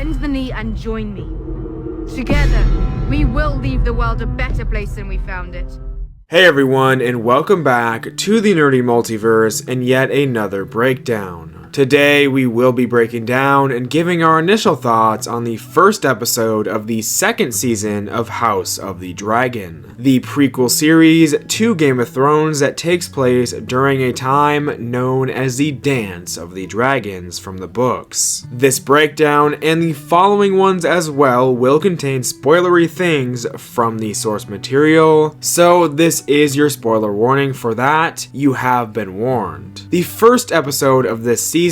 bend the knee and join me. Together, we will leave the world a better place than we found it. Hey everyone, and welcome back to the Nerdy Multiverse and yet another breakdown. Today we will be breaking down and giving our initial thoughts on the first episode of the second season of House of the Dragon, the prequel series to Game of Thrones that takes place during a time known as the Dance of the Dragons from the books. This breakdown and the following ones as well will contain spoilery things from the source material, so this is your spoiler warning for that. You have been warned. The first episode of this season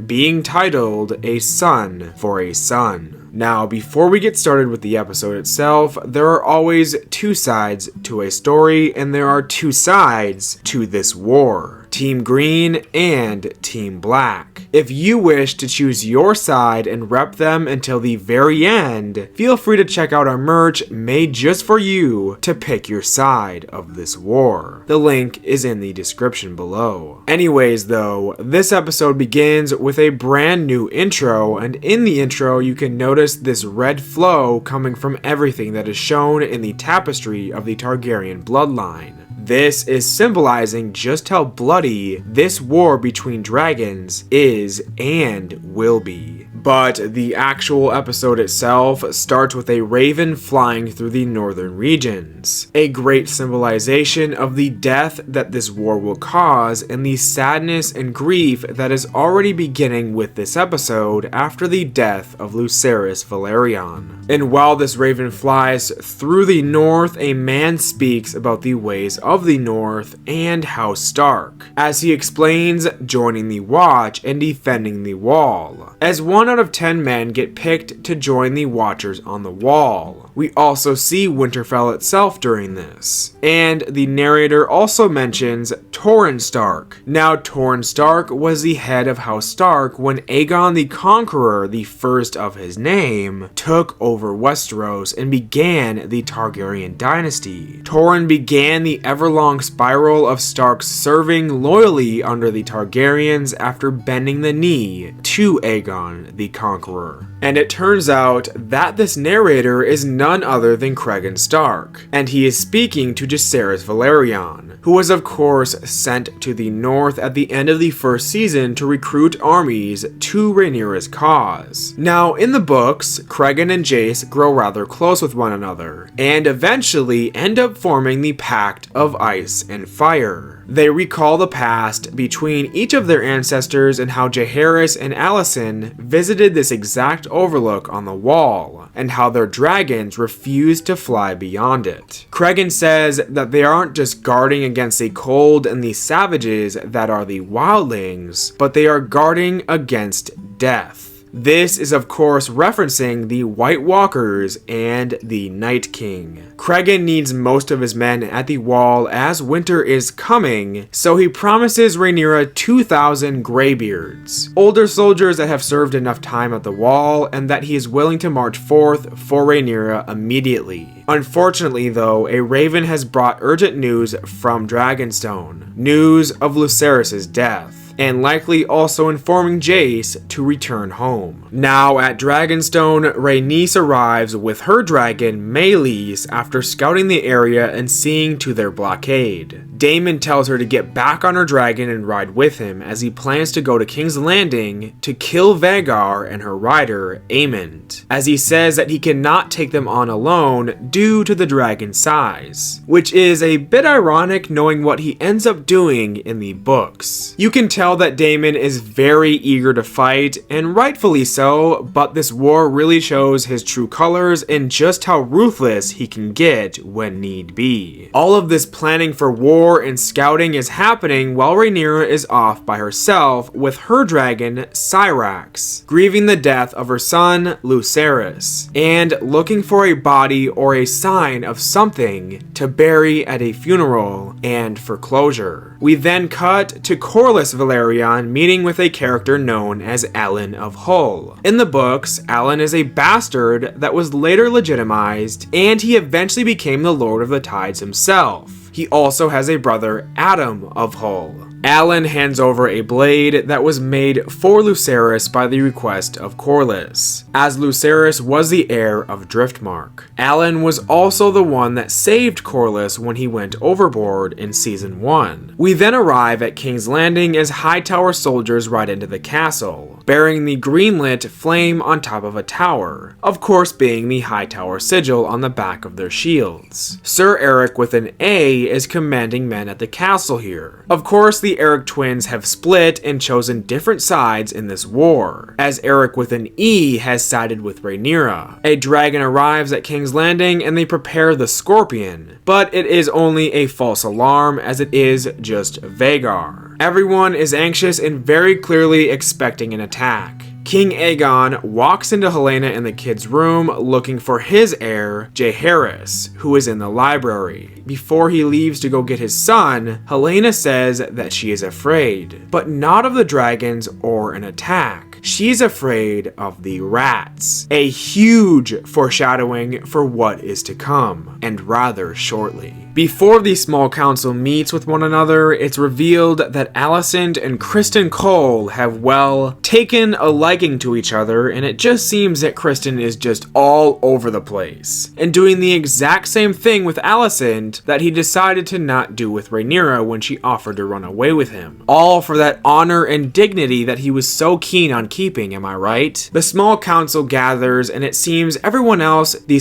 being titled A Son for a Son. Now, before we get started with the episode itself, there are always two sides to a story, and there are two sides to this war. Team Green and Team Black. If you wish to choose your side and rep them until the very end, feel free to check out our merch made just for you to pick your side of this war. The link is in the description below. Anyways though, this episode begins with a brand new intro, and in the intro you can notice this red flow coming from everything that is shown in the tapestry of the Targaryen bloodline. This is symbolizing just how bloody this war between dragons is and will be. But the actual episode itself starts with a raven flying through the northern regions. A great symbolization of the death that this war will cause and the sadness and grief that is already beginning with this episode after the death of Lucerys Velaryon. And while this raven flies through the north, a man speaks about the ways of the north and House Stark, as he explains joining the Watch and defending the Wall, as 1 out of 10 men get picked to join the Watchers on the Wall. We also see Winterfell itself during this, and the narrator also mentions Torrhen Stark. Now, Torrhen Stark was the head of House Stark when Aegon the Conqueror, the first of his name, took over Westeros and began the Targaryen dynasty. Torrhen began the ever-long spiral of Starks serving loyally under the Targaryens after bending the knee to Aegon the Conqueror. And it turns out that this narrator is none other than Cregan Stark, and he is speaking to Jaehaerys Velaryon, who was of course sent to the north at the end of the first season to recruit armies to Rhaenyra's cause. Now, in the books, Cregan and Jace grow rather close with one another, and eventually end up forming the Pact of Ice and Fire. They recall the past between each of their ancestors and how Jaehaerys and Alicent visited this exact overlook on the wall, and how their dragons refused to fly beyond it. Cregan says that they aren't just guarding against the cold and the savages that are the wildlings, but they are guarding against death. This is of course referencing the White Walkers and the Night King. Cregan needs most of his men at the wall as winter is coming, so he promises Rhaenyra 2,000 Greybeards, older soldiers that have served enough time at the wall, and that he is willing to march forth for Rhaenyra immediately. Unfortunately though, a raven has brought urgent news from Dragonstone, news of Lucerys' death, and likely also informing Jace to return home. Now at Dragonstone, Rhaenys arrives with her dragon, Meleys, after scouting the area and seeing to their blockade. Daemon tells her to get back on her dragon and ride with him as he plans to go to King's Landing to kill Vhagar and her rider, Aemond, as he says that he cannot take them on alone due to the dragon's size, which is a bit ironic knowing what he ends up doing in the books. You can tell that Daemon is very eager to fight, and rightfully so, but this war really shows his true colors and just how ruthless he can get when need be. All of this planning for war and scouting is happening while Rhaenyra is off by herself with her dragon, Syrax, grieving the death of her son, Lucerys, and looking for a body or a sign of something to bury at a funeral and for closure. We then cut to Corlys Velaryon meeting with a character known as Alan of Hull. In the books, Alan is a bastard that was later legitimized, and he eventually became the Lord of the Tides himself. He also has a brother, Adam of Hull. Alan hands over a blade that was made for Lucerys by the request of Corlys, as Lucerys was the heir of Driftmark. Alan was also the one that saved Corlys when he went overboard in Season 1. We then arrive at King's Landing as Hightower soldiers ride into the castle, bearing the greenlit flame on top of a tower, of course being the Hightower sigil on the back of their shields. Sir Eric with an A is commanding men at the castle here. Of course, the Eric twins have split and chosen different sides in this war, as Eric with an E has sided with Rhaenyra. A dragon arrives at King's Landing and they prepare the Scorpion, but it is only a false alarm as it is just Vhagar. Everyone is anxious and very clearly expecting an attack. King Aegon walks into Helaena in the kids' room looking for his heir, Jaeharys, who is in the library. Before he leaves to go get his son, Helaena says that she is afraid, but not of the dragons or an attack. She's afraid of the rats. A huge foreshadowing for what is to come, and rather shortly. Before the small council meets with one another, it's revealed that Alicent and Criston Cole have, well, taken a liking to each other, and it just seems that Criston is just all over the place, and doing the exact same thing with Alicent that he decided to not do with Rhaenyra when she offered to run away with him. All for that honor and dignity that he was so keen on keeping, am I right? The small council gathers, and it seems everyone else is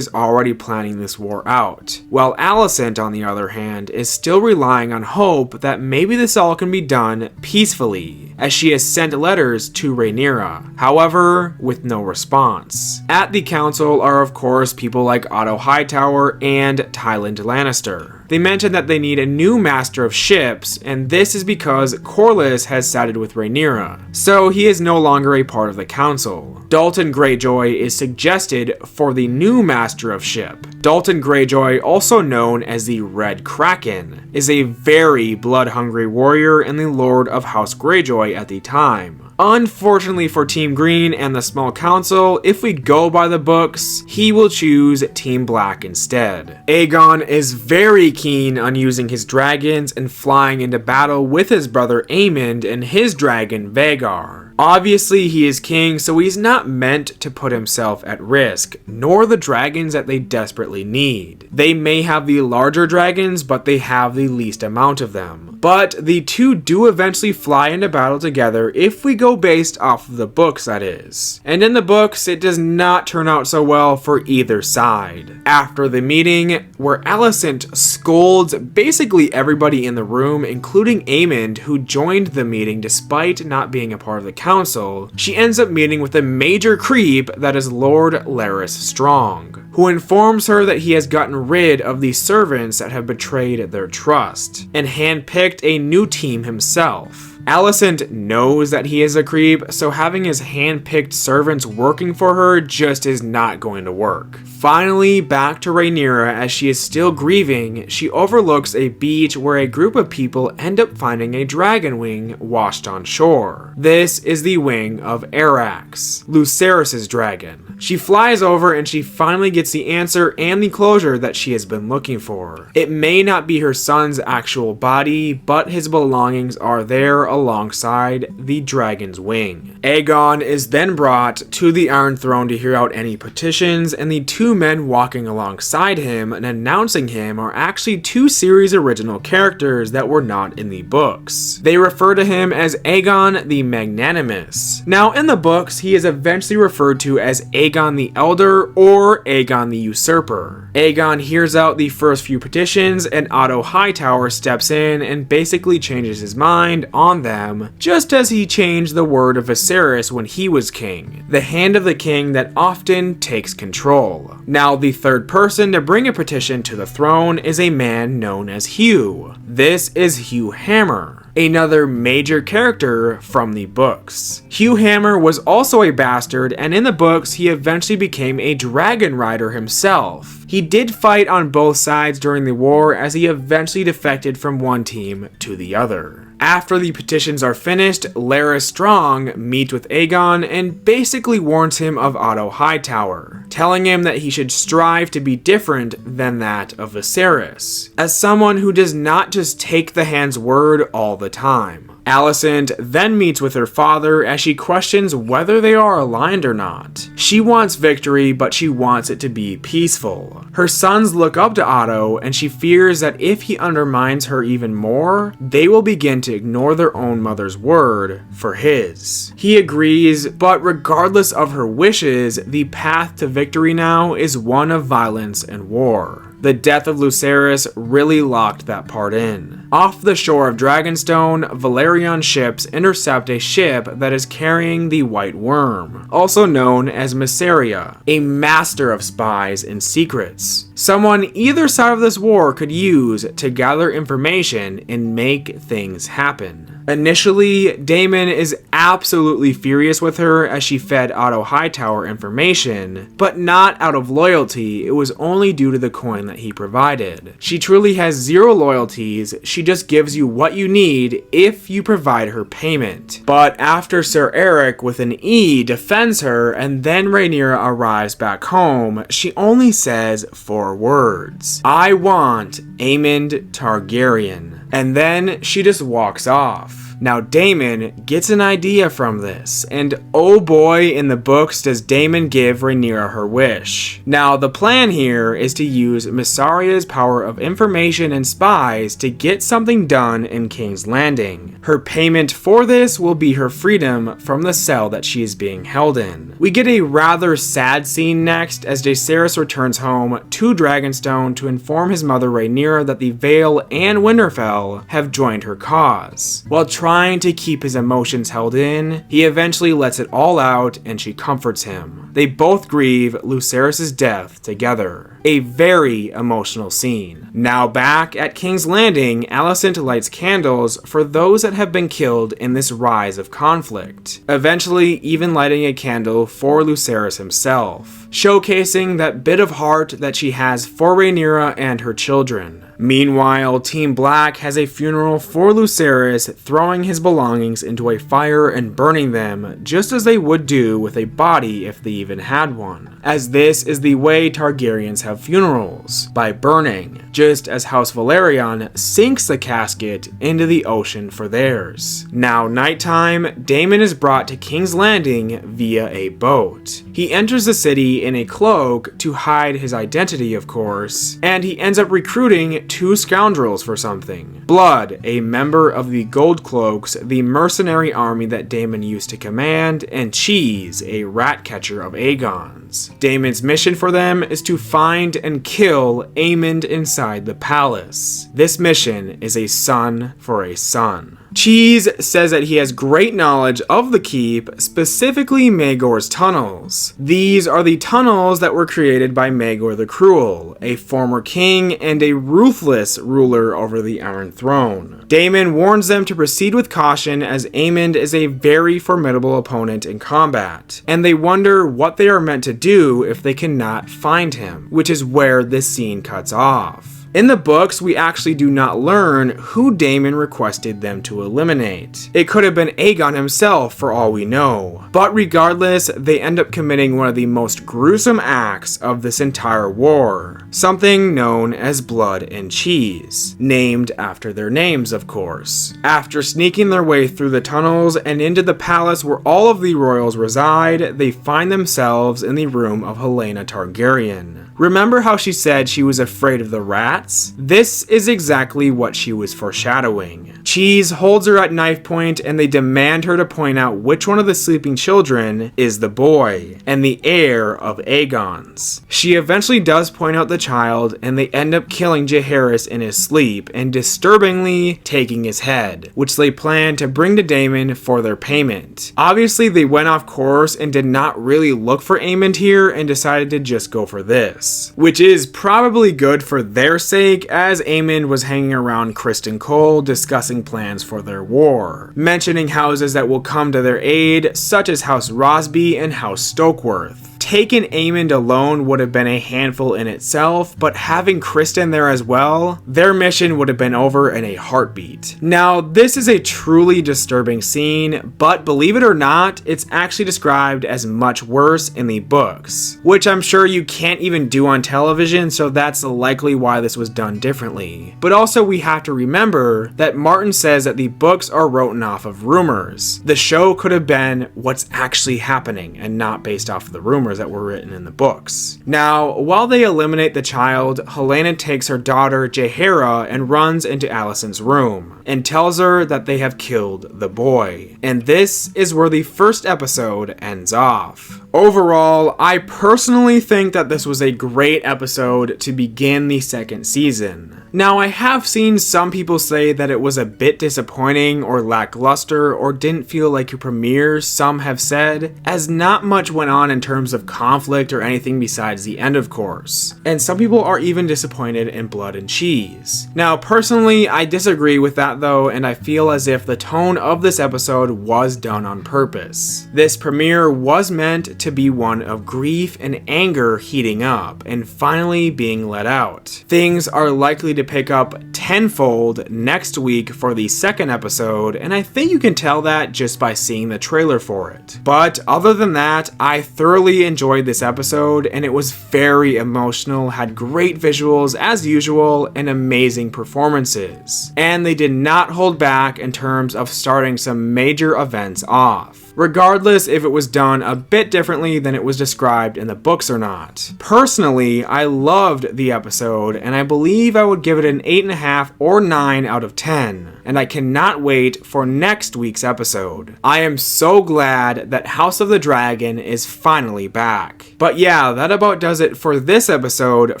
already planning this war out, while Alicent, on the other hand, is still relying on hope that maybe this all can be done peacefully, as she has sent letters to Rhaenyra, however, with no response. At the council are of course people like Otto Hightower and Tyland Lannister. They mention that they need a new master of ships, and this is because Corlys has sided with Rhaenyra, so he is no longer a part of the council. Dalton Greyjoy is suggested for the new master of ship. Dalton Greyjoy, also known as the Red Kraken, is a very blood-hungry warrior and the Lord of House Greyjoy at the time. Unfortunately for Team Green and the small council, if we go by the books, he will choose Team Black instead. Aegon is very keen on using his dragons and flying into battle with his brother Aemond and his dragon Vhagar. Obviously, he is king, so he's not meant to put himself at risk, nor the dragons that they desperately need. They may have the larger dragons, but they have the least amount of them. But the two do eventually fly into battle together if we go based off of the books, that is. And in the books, it does not turn out so well for either side. After the meeting, where Alicent scolds basically everybody in the room, including Aemond, who joined the meeting despite not being a part of the council, she ends up meeting with a major creep that is Lord Larys Strong, who informs her that he has gotten rid of the servants that have betrayed their trust, and handpicked a new team himself. Alicent knows that he is a creep, so having his hand-picked servants working for her just is not going to work. Finally, back to Rhaenyra, as she is still grieving, she overlooks a beach where a group of people end up finding a dragon wing washed on shore. This is the wing of Arax, Lucerys' dragon. She flies over and she finally gets the answer and the closure that she has been looking for. It may not be her son's actual body, but his belongings are there alongside the dragon's wing. Aegon is then brought to the Iron Throne to hear out any petitions, and the two men walking alongside him and announcing him are actually two series original characters that were not in the books. They refer to him as Aegon the Magnanimous. Now in the books, he is eventually referred to as Aegon the Elder or Aegon the Usurper. Aegon hears out the first few petitions, and Otto Hightower steps in and basically changes his mind on them, just as he changed the word of Viserys when he was king, the hand of the king that often takes control. Now the third person to bring a petition to the throne is a man known as Hugh. This is Hugh Hammer, another major character from the books. Hugh Hammer was also a bastard, and in the books he eventually became a dragon rider himself. He did fight on both sides during the war, as he eventually defected from one team to the other. After the petitions are finished, Larys Strong meets with Aegon and basically warns him of Otto Hightower, telling him that he should strive to be different than that of Viserys, as someone who does not just take the hand's word all the time. Alicent then meets with her father as she questions whether they are aligned or not. She wants victory, but she wants it to be peaceful. Her sons look up to Otto, and she fears that if he undermines her even more, they will begin to ignore their own mother's word for his. He agrees, but regardless of her wishes, the path to victory now is one of violence and war. The death of Lucerys really locked that part in. Off the shore of Dragonstone, Valyrian ships intercept a ship that is carrying the White Worm, also known as Mysaria, a master of spies and secrets. Someone either side of this war could use to gather information and make things happen. Initially, Daemon is absolutely furious with her as she fed Otto Hightower information, but not out of loyalty, it was only due to the coin that he provided. She truly has zero loyalties, she just gives you what you need if you provide her payment. But after Sir Eric with an E defends her and then Rhaenyra arrives back home, she only says 4 words. I want Aemond Targaryen. And then she just walks off. Now Daemon gets an idea from this, and oh boy, in the books does Daemon give Rhaenyra her wish. Now the plan here is to use Mysaria's power of information and spies to get something done in King's Landing. Her payment for this will be her freedom from the cell that she is being held in. We get a rather sad scene next as Jaehaerys returns home to Dragonstone to inform his mother Rhaenyra that the Vale and Winterfell have joined her cause. While trying to keep his emotions held in, he eventually lets it all out and she comforts him. They both grieve Lucerys' death together. A very emotional scene. Now back at King's Landing, Alicent lights candles for those that have been killed in this rise of conflict, eventually even lighting a candle for Lucerys himself, showcasing that bit of heart that she has for Rhaenyra and her children. Meanwhile, Team Black has a funeral for Lucerys, throwing his belongings into a fire and burning them, just as they would do with a body if they even had one, as this is the way Targaryens have funerals, by burning, just as House Velaryon sinks the casket into the ocean for theirs. Now nighttime, Daemon is brought to King's Landing via a boat. He enters the city in a cloak to hide his identity, of course, and he ends up recruiting 2 scoundrels for something. Blood, a member of the Gold Cloaks, the mercenary army that Daemon used to command, and Cheese, a rat catcher of Aegon's. Daemon's mission for them is to find and kill Aemond inside the palace. This mission is a son for a son. Cheese says that he has great knowledge of the keep, specifically Maegor's tunnels. These are the tunnels that were created by Maegor the Cruel, a former king and a ruthless ruler over the Iron Throne. Daemon warns them to proceed with caution as Aemond is a very formidable opponent in combat, and they wonder what they are meant to do if they cannot find him, which is where this scene cuts off. In the books, we actually do not learn who Daemon requested them to eliminate. It could have been Aegon himself for all we know. But regardless, they end up committing one of the most gruesome acts of this entire war. Something known as Blood and Cheese, named after their names, of course. After sneaking their way through the tunnels and into the palace where all of the royals reside, they find themselves in the room of Helaena Targaryen. Remember how she said she was afraid of the rats? This is exactly what she was foreshadowing. Cheese holds her at knife point and they demand her to point out which one of the sleeping children is the boy and the heir of Aegon's. She eventually does point out the child and they end up killing Jaehaerys in his sleep and disturbingly taking his head, which they plan to bring to Daemon for their payment. Obviously they went off course and did not really look for Aemond here and decided to just go for this, which is probably good for their sake as Aemond was hanging around Criston Cole discussing plans for their war, mentioning houses that will come to their aid such as House Rosby and House Stokeworth. taking Aemond alone would have been a handful in itself, but having Criston there as well, their mission would have been over in a heartbeat. Now, this is a truly disturbing scene, but believe it or not, it's actually described as much worse in the books, which I'm sure you can't even do on television, so that's likely why this was done differently. But also we have to remember that Martin says that the books are written off of rumors. The show could have been what's actually happening and not based off of the rumors that were written in the books. Now, while they eliminate the child, Helaena takes her daughter Jaehaerys and runs into Alicent's room and tells her that they have killed the boy. And this is where the first episode ends off. Overall, I personally think that this was a great episode to begin the second season. Now, I have seen some people say that it was a bit disappointing or lackluster or didn't feel like a premiere, some have said, as not much went on in terms of conflict or anything besides the end, of course. And some people are even disappointed in Blood and Cheese. Now, personally, I disagree with that though, and I feel as if the tone of this episode was done on purpose. This premiere was meant to be one of grief and anger heating up and finally being let out. Things are likely to pick up tenfold next week for the second episode, and I think you can tell that just by seeing the trailer for it. But other than that, I thoroughly enjoyed this episode, and it was very emotional, had great visuals as usual, and amazing performances. And they did not hold back in terms of starting some major events off, regardless if it was done a bit differently than it was described in the books or not. Personally, I loved the episode, and I believe I would give it an 8.5 or 9 out of 10, and I cannot wait for next week's episode. I am so glad that House of the Dragon is finally back. But yeah, that about does it for this episode,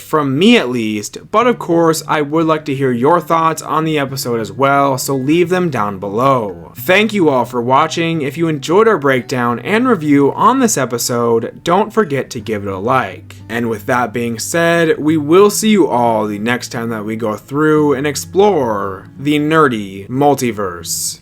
from me at least, but of course I would like to hear your thoughts on the episode as well, so leave them down below. Thank you all for watching. If you enjoyed our breakdown and review on this episode, don't forget to give it a like. And with that being said, we will see you all the next time that we go through and explore the nerdy multiverse.